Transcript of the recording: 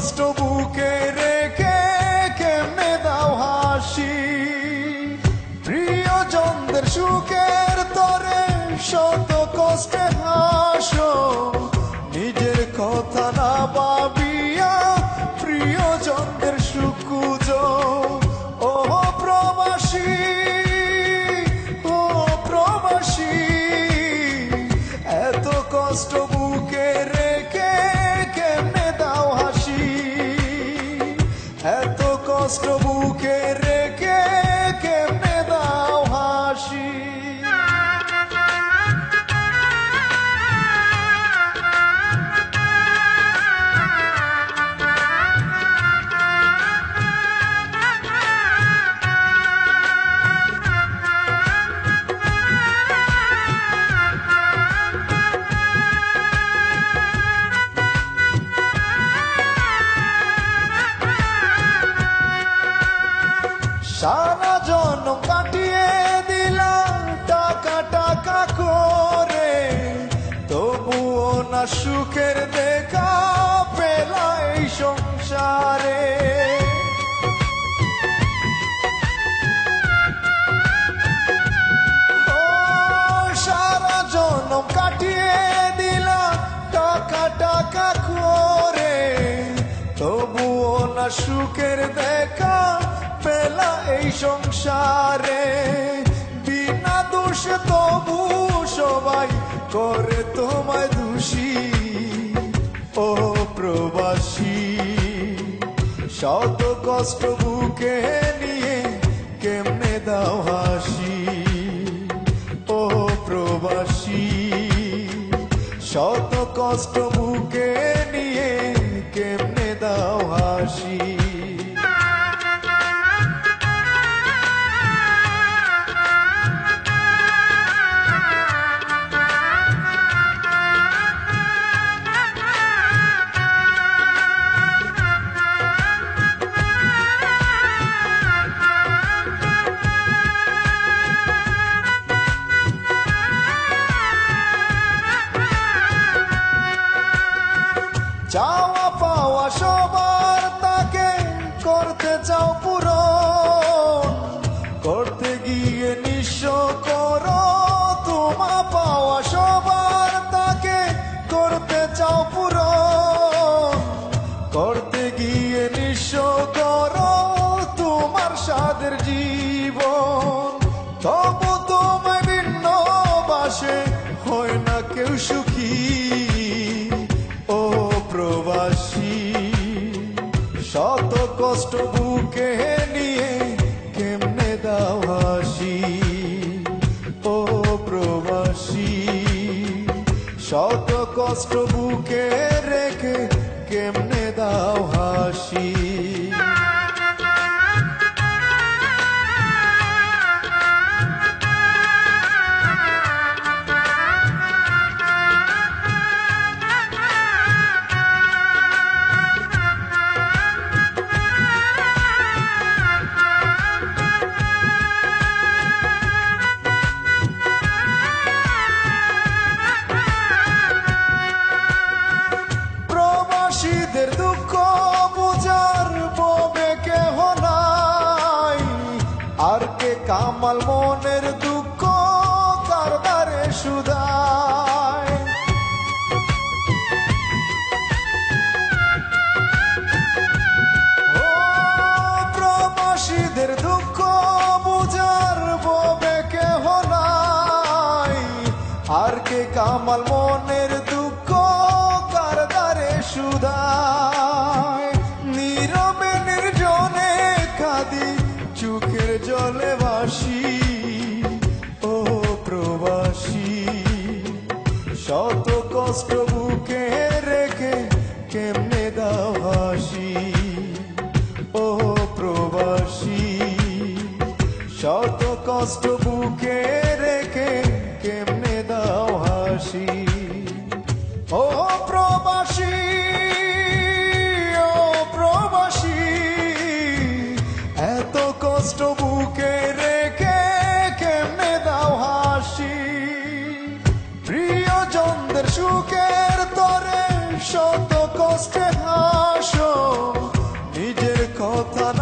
কষ্ট বুকে রেখে কেমনে দাও হাসি। প্রিয়জনদের সুখের তরে শত কষ্টে হাসো, নিজের কথা না ভাবিয়া প্রিয়জনদের সুখ খুঁজো। ও প্রবাসী, ও প্রবাসী, এত কষ্ট বুকে রেখে কেমনে দাও হাসি। এত কষ্ট বুকে রেখে কেমনে দাও হাসি। সারা জন্ম কাটিয়ে দিলাম টাকা টাকা করে, তবুও না সুখের দেখা পেলা এই সংসারে। সারা জন্ম কাটিয়ে দিলাম টাকা টাকা করে, তবুও না সুখের দেখা পেলা এই সংসারে। বিনা দোষে তবু সবাই করে তোমায় দোষী। ও প্রবাসী, শত কষ্ট বুকে নিয়ে কেমনে দাও হাসি। ও প্রবাসী, শত কষ্ট বুকে নিয়ে কেমনে দাও হাসি। চাওয়া পাওয়া সবার তাকে করতে চাও পূরণ, করতে গিয়ে নিঃস্ব করো তোমা পাওয়া সবার তাকে করতে চাও পূরণ, করতে গিয়ে নিঃস্ব করো তোমার সাদের জীবন। তবু তোমায় ভিন্ন বাসে হয় না কেউ সুখী। ও প্রবাসী, শত কষ্ট বুকে নিয়ে কেমনে দাও হাসি। ও প্রবাসী, শত কষ্ট বুকে রেখে কেমনে দাও হাসি। প্রবাসীদের দুঃখ বুঝার ববে কেহ নাই, আর কে কামাল মনের দুঃখ কারবারে সুদায়। ও প্রবাসীদের দুঃখ বুঝার ববে কেহ নাই, আর কে কামাল মনের দুঃখ কারবারে সুদায়। নীরবে নির্জনে কাঁদি চোখের জলে ভাসি। ও প্রবাসী, শত কষ্ট বুকে রেখে কেমনে দাও হাসি। ও প্রবাসী, শত কষ্ট বুকে রেখে কেমনে দাও হাসি। ও প্রবাসী, ও প্রবাসী, এত কষ্ট বুকে রেখে কেমনে দাও হাসি। প্রিয়জনদের সুখের তরে শত কষ্টে হাসো, তার